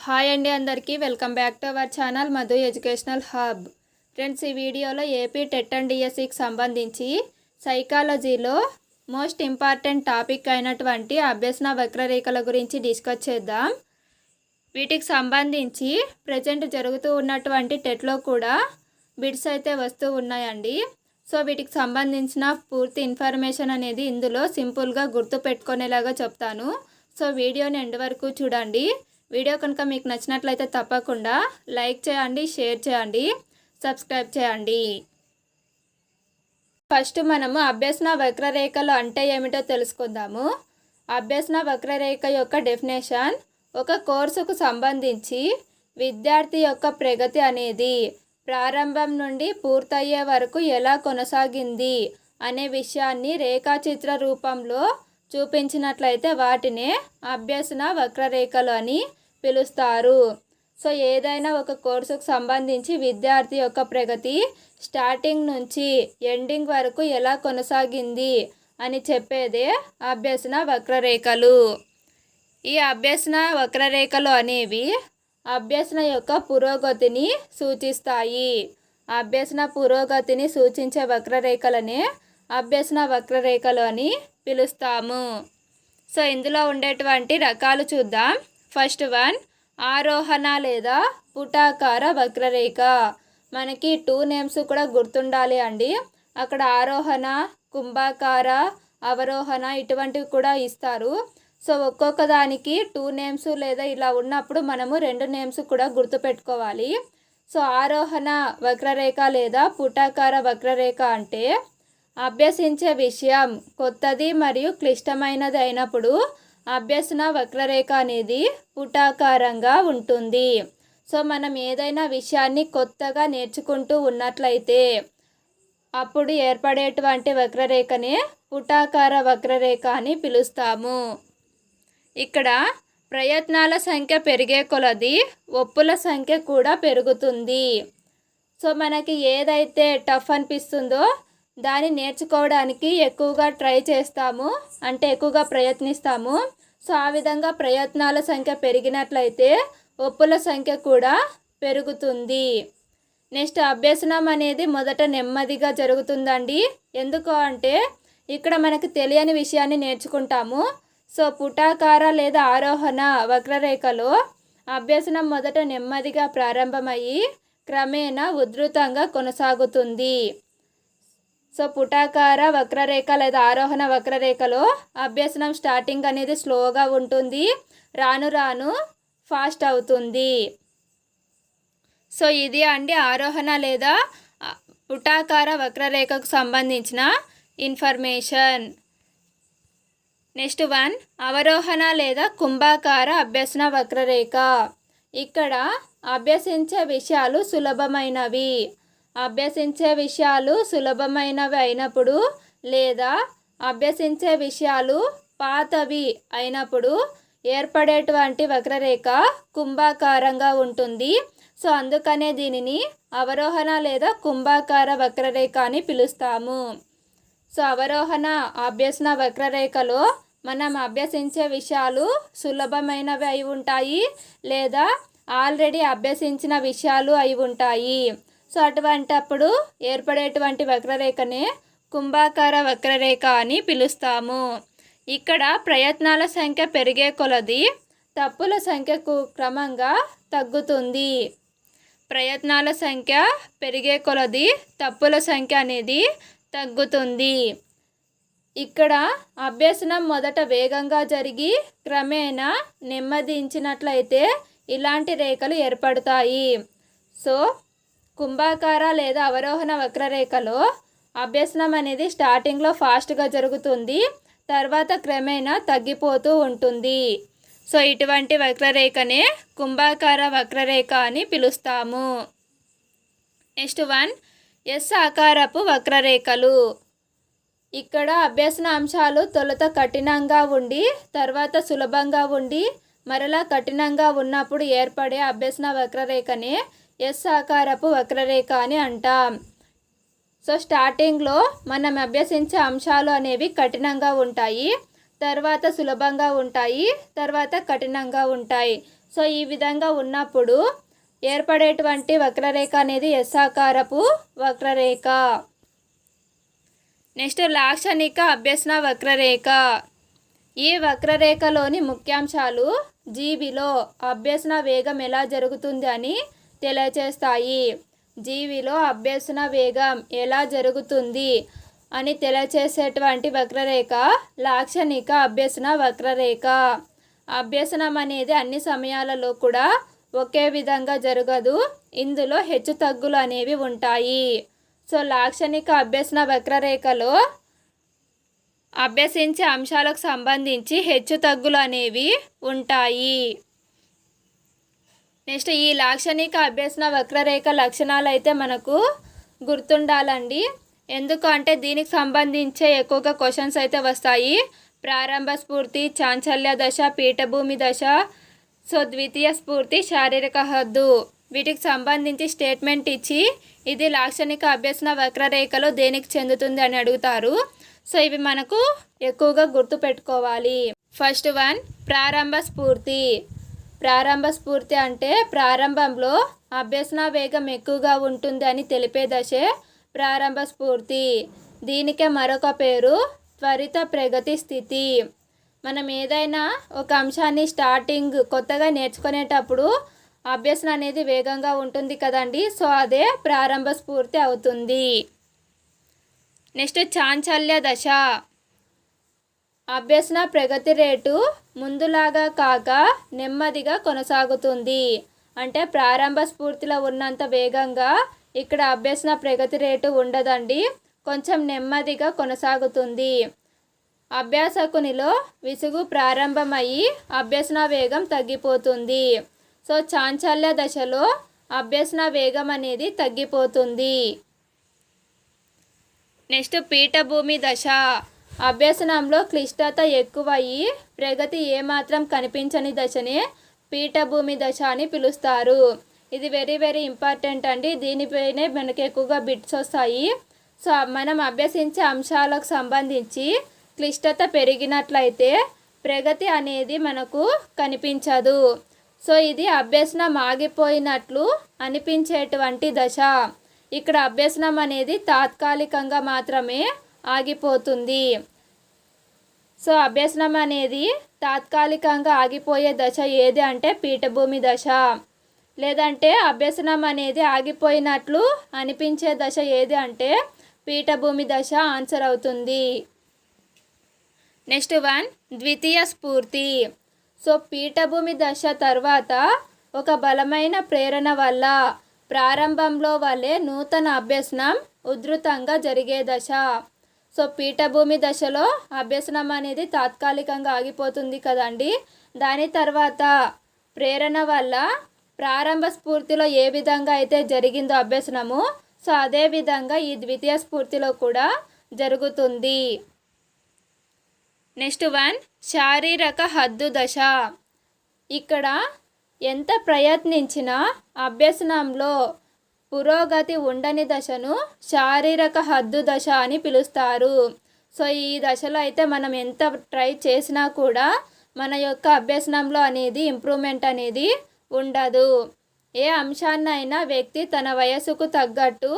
Hi అండి అందరికీ welcome back to our channel Madhu educational hub. Friends, ఈ వీడియోలో ఏపీ టెట్ అండ్ డిఎస్సికి సంబంధించి సైకాలజీలో మోస్ట్ ఇంపార్టెంట్ టాపిక్ అయినటువంటి అభ్యసన వక్రరేఖల గురించి డిస్కస్ చేద్దాం. వీటికి సంబంధించి ప్రజెంట్ జరుగుతూ ఉన్నటువంటి టెట్లో కూడా బిట్స్ అయితే వస్తూ ఉన్నాయండి. సో వీటికి సంబంధించిన పూర్తి ఇన్ఫర్మేషన్ అనేది ఇందులో సింపుల్గా గుర్తు పెట్టుకునేలాగా చెప్తాను. సో వీడియోని ఎండ్ వరకు చూడండి. వీడియో కనుక మీకు నచ్చినట్లయితే తప్పకుండా లైక్ చేయండి, షేర్ చేయండి, సబ్స్క్రైబ్ చేయండి. ఫస్ట్ మనము అభ్యసన వక్రరేఖలు అంటే ఏమిటో తెలుసుకుందాము. అభ్యసన వక్రరేఖ యొక్క డెఫినేషన్: ఒక కోర్సుకు సంబంధించి విద్యార్థి యొక్క ప్రగతి అనేది ప్రారంభం నుండి పూర్తయ్యే వరకు ఎలా కొనసాగింది అనే విషయాన్ని రేఖాచిత్ర రూపంలో చూపించినట్లయితే వాటినే అభ్యసన వక్రరేఖలు అని పిలుస్తారు. సో ఏదైనా ఒక కోర్సుకు సంబంధించి విద్యార్థి యొక్క ప్రగతి స్టార్టింగ్ నుంచి ఎండింగ్ వరకు ఎలా కొనసాగింది అని చెప్పేదే అభ్యసన వక్రరేఖలు. ఈ అభ్యసన వక్రరేఖలు అనేవి అభ్యసన యొక్క పురోగతిని సూచిస్తాయి. అభ్యసన పురోగతిని సూచించే వక్రరేఖలనే అభ్యసన వక్రరేఖలు అని పిలుస్తాము. సో ఇందులో ఉండేటువంటి రకాలు చూద్దాం. ఫస్ట్ వన్, ఆరోహణ లేదా పుటాకార వక్రరేఖ. మనకి 2 నేమ్స్ కూడా గుర్తుండాలి అండి. అక్కడ ఆరోహణ, కుంభాకార, అవరోహణ ఇటువంటివి కూడా ఇస్తారు. సో ఒక్కొక్క దానికి 2 నేమ్స్ లేదా ఇలా ఉన్నప్పుడు మనము 2 నేమ్స్ కూడా గుర్తుపెట్టుకోవాలి. సో ఆరోహణ వక్రరేఖ లేదా పుటాకార వక్రరేఖ అంటే అభ్యసించే విషయం కొత్తది మరియు క్లిష్టమైనది అయినప్పుడు అభ్యసన వక్రరేఖ అనేది పుటాకారంగా ఉంటుంది. సో మనం ఏదైనా విషయాన్ని కొత్తగా నేర్చుకుంటూ ఉన్నట్లయితే అప్పుడు ఏర్పడేటువంటి వక్రరేఖనే పుటాకార వక్రరేఖ అని పిలుస్తాము. ఇక్కడ ప్రయత్నాల సంఖ్య పెరిగే కొలది ఒప్పుల సంఖ్య కూడా పెరుగుతుంది. సో మనకి ఏదైతే టఫ్ అనిపిస్తుందో దాన్ని నేర్చుకోవడానికి ఎక్కువగా ట్రై చేస్తాము, అంటే ఎక్కువగా ప్రయత్నిస్తాము. సో ఆ విధంగా ప్రయత్నాల సంఖ్య పెరిగినట్లయితే ఒప్పుల సంఖ్య కూడా పెరుగుతుంది. నెక్స్ట్, అభ్యసనం అనేది మొదట నెమ్మదిగా జరుగుతుందండి. ఎందుకు అంటే ఇక్కడ మనకు తెలియని విషయాన్ని నేర్చుకుంటాము. సో పుటాకార లేదా ఆరోహణ వక్రరేఖలో అభ్యసనం మొదట నెమ్మదిగా ప్రారంభమయ్యి క్రమేణా ఉధృతంగా కొనసాగుతుంది. సో పుటాకార వక్రరేఖ లేదా ఆరోహణ వక్రరేఖలో అభ్యసనం స్టార్టింగ్ అనేది స్లోగా ఉంటుంది, రాను రాను ఫాస్ట్ అవుతుంది. సో ఇది అండి ఆరోహణ లేదా పుటాకార వక్రరేఖకు సంబంధించిన ఇన్ఫర్మేషన్. నెక్స్ట్ వన్, అవరోహణ లేదా కుంభాకార అభ్యసన వక్రరేఖ. ఇక్కడ అభ్యసించే విషయాలు సులభమైనవి. అభ్యసించే విషయాలు సులభమైనవి అయినప్పుడు లేదా అభ్యసించే విషయాలు పాతవి అయినప్పుడు ఏర్పడేటువంటి వక్రరేఖ కుంభాకారంగా ఉంటుంది. సో అందుకనే దీనిని అవరోహణ లేదా కుంభాకార వక్రరేఖ అని పిలుస్తాము. సో అవరోహణ అభ్యసన వక్రరేఖలో మనం అభ్యసించే విషయాలు సులభమైనవి అయి ఉంటాయి లేదా ఆల్రెడీ అభ్యసించిన విషయాలు అయి ఉంటాయి. సో అటువంటప్పుడు ఏర్పడేటువంటి వక్రరేఖనే కుంభాకార వక్రరేఖ అని పిలుస్తాము. ఇక్కడ ప్రయత్నాల సంఖ్య పెరిగే కొలది తప్పుల సంఖ్యకు క్రమంగా తగ్గుతుంది. ప్రయత్నాల సంఖ్య పెరిగే కొలది తప్పుల సంఖ్య అనేది తగ్గుతుంది. ఇక్కడ అభ్యసనం మొదట వేగంగా జరిగి క్రమేణా నెమ్మదించినట్లయితే ఇలాంటి రేఖలు ఏర్పడతాయి. సో కుంభాకార లేదా అవరోహణ వక్రరేఖలో అభ్యసనం అనేది స్టార్టింగ్లో ఫాస్ట్గా జరుగుతుంది, తర్వాత క్రమేణా తగ్గిపోతూ ఉంటుంది. సో ఇటువంటి వక్రరేఖనే కుంభాకార వక్రరేఖ అని పిలుస్తాము. నెక్స్ట్ వన్, ఎస్ ఆకారపు వక్రరేఖలు. ఇక్కడ అభ్యసన అంశాలు తొలుత కఠినంగా ఉండి తర్వాత సులభంగా ఉండి మరలా కఠినంగా ఉన్నప్పుడు ఏర్పడే అభ్యసన వక్రరేఖనే ఎస్ ఆకారపు వక్రరేఖ అని అంటాం. సో స్టార్టింగ్లో మనం అభ్యసించే అంశాలు అనేవి కఠినంగా ఉంటాయి, తర్వాత సులభంగా ఉంటాయి, తర్వాత కఠినంగా ఉంటాయి. సో ఈ విధంగా ఉన్నప్పుడు ఏర్పడేటువంటి వక్రరేఖ అనేది ఎస్ ఆకారపు వక్రరేఖ. నెక్స్ట్ లాక్షణిక అభ్యసన వక్రరేఖ. ఈ వక్రరేఖలోని ముఖ్యాంశాలు జీవిలో అభ్యసన వేగం ఎలా జరుగుతుంది అని తెలియచేస్తాయి. జీవిలో అభ్యసన వేగం ఎలా జరుగుతుంది అని తెలియచేసేటువంటి వక్రరేఖ లాక్షణిక అభ్యసన వక్రరేఖ. అభ్యసనం అనేది అన్ని సమయాలలో కూడా ఒకే విధంగా జరగదు, ఇందులో హెచ్చు తగ్గులు అనేవి ఉంటాయి. సో లాక్షణిక అభ్యసన వక్రరేఖలో అభ్యసించే అంశాలకు సంబంధించి హెచ్చు తగ్గులు అనేవి ఉంటాయి. నెక్స్ట్ ఈ లాక్షణిక అభ్యసన వక్రరేఖ లక్షణాలు అయితే మనకు గుర్తుండాలండి. ఎందుకంటే దీనికి సంబంధించే ఎక్కువగా క్వశ్చన్స్ అయితే వస్తాయి. ప్రారంభ స్ఫూర్తి, చాంచల్య దశ, పీఠభూమి దశ, సో ద్వితీయ స్ఫూర్తి, శారీరక హద్దు, వీటికి సంబంధించి స్టేట్మెంట్ ఇచ్చి ఇది లాక్షణిక అభ్యసన వక్రరేఖలో దేనికి చెందుతుంది అని అడుగుతారు. సో ఇవి మనకు ఎక్కువగా గుర్తుపెట్టుకోవాలి. ఫస్ట్ వన్ ప్రారంభ స్ఫూర్తి. ప్రారంభ స్ఫూర్తి అంటే ప్రారంభంలో అభ్యసన వేగం ఎక్కువగా ఉంటుంది అని తెలిపే దశే ప్రారంభ స్ఫూర్తి. దీనికే మరొక పేరు త్వరిత ప్రగతి స్థితి. మనం ఏదైనా ఒక అంశాన్ని స్టార్టింగ్ కొత్తగా నేర్చుకునేటప్పుడు అభ్యసన అనేది వేగంగా ఉంటుంది కదండి, సో అదే ప్రారంభ స్ఫూర్తి అవుతుంది. నెక్స్ట్ చాంచల్య దశ. అభ్యసన ప్రగతి రేటు ముందులాగా కాక నెమ్మదిగా కొనసాగుతుంది. అంటే ప్రారంభ స్ఫూర్తిలో ఉన్నంత వేగంగా ఇక్కడ అభ్యసన ప్రగతి రేటు ఉండదండి, కొంచెం నెమ్మదిగా కొనసాగుతుంది. అభ్యాసకునిలో విసుగు ప్రారంభమయ్యి అభ్యసన వేగం తగ్గిపోతుంది. సో చాంచల్య దశలో అభ్యసన వేగం అనేది తగ్గిపోతుంది. నెక్స్ట్ పీఠభూమి దశ. అభ్యసనంలో క్లిష్టత ఎక్కువయ్యి ప్రగతి ఏమాత్రం కనిపించని దశనే పీఠభూమి దశ అని పిలుస్తారు. ఇది వెరీ వెరీ ఇంపార్టెంట్ అండి, దీనిపైనే మనకి ఎక్కువగా బిట్స్ వస్తాయి. సో మనం అభ్యసించే అంశాలకు సంబంధించి క్లిష్టత పెరిగినట్లయితే ప్రగతి అనేది మనకు కనిపించదు. సో ఇది అభ్యసనం ఆగిపోయినట్లు అనిపించేటువంటి దశ. ఇక్కడ అభ్యసనం అనేది తాత్కాలికంగా మాత్రమే ఆగిపోతుంది. సో అభ్యసనం అనేది తాత్కాలికంగా ఆగిపోయే దశ ఏది అంటే పీఠభూమి దశ. లేదంటే అభ్యసనం అనేది ఆగిపోయినట్లు అనిపించే దశ ఏది అంటే పీఠభూమి దశ ఆన్సర్ అవుతుంది. నెక్స్ట్ వన్ ద్వితీయ స్ఫూర్తి. సో పీఠభూమి దశ తర్వాత ఒక బలమైన ప్రేరణ వల్ల ప్రారంభంలో వలె నూతన అభ్యసనం ఉధృతంగా జరిగే దశ. సో పీఠభూమి దశలో అభ్యసనం అనేది తాత్కాలికంగా ఆగిపోతుంది కదండి, దాని తర్వాత ప్రేరణ వల్ల ప్రారంభ స్ఫూర్తిలో ఏ విధంగా అయితే జరిగిందో అభ్యసనము, సో అదే విధంగా ఈ ద్వితీయ స్ఫూర్తిలో కూడా జరుగుతుంది. నెక్స్ట్ వన్ శారీరక హద్దు దశ. ఇక్కడ ఎంత ప్రయత్నించినా అభ్యసనంలో పురోగతి ఉండని దశను శారీరక హద్దు దశ అని పిలుస్తారు. సో ఈ దశలో అయితే మనం ఎంత ట్రై చేసినా కూడా మన యొక్క అభ్యసనంలో అనేది ఇంప్రూవ్మెంట్ అనేది ఉండదు. ఏ అంశాన్నైనా వ్యక్తి తన వయసుకు తగ్గట్టు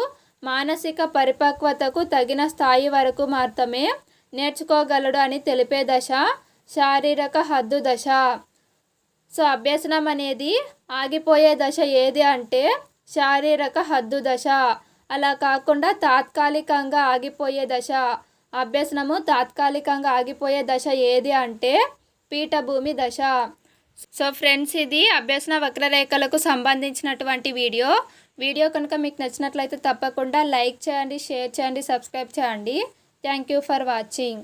మానసిక పరిపక్వతకు తగిన స్థాయి వరకు మాత్రమే నేర్చుకోగలడు అని తెలిపే దశ శారీరక హద్దు దశ. సో అభ్యసనం అనేది ఆగిపోయే దశ ఏది అంటే శారీరక హద్దు దశ. అలా కాకుండా తాత్కాలికంగా ఆగిపోయే దశ, అభ్యసనము తాత్కాలికంగా ఆగిపోయే దశ ఏది అంటే పీఠభూమి దశ. సో ఫ్రెండ్స్, ఇది అభ్యసన వక్రరేఖలకు సంబంధించినటువంటి వీడియో కనుక మీకు నచ్చినట్లయితే తప్పకుండా లైక్ చేయండి, షేర్ చేయండి, సబ్స్క్రైబ్ చేయండి. Thank you for watching.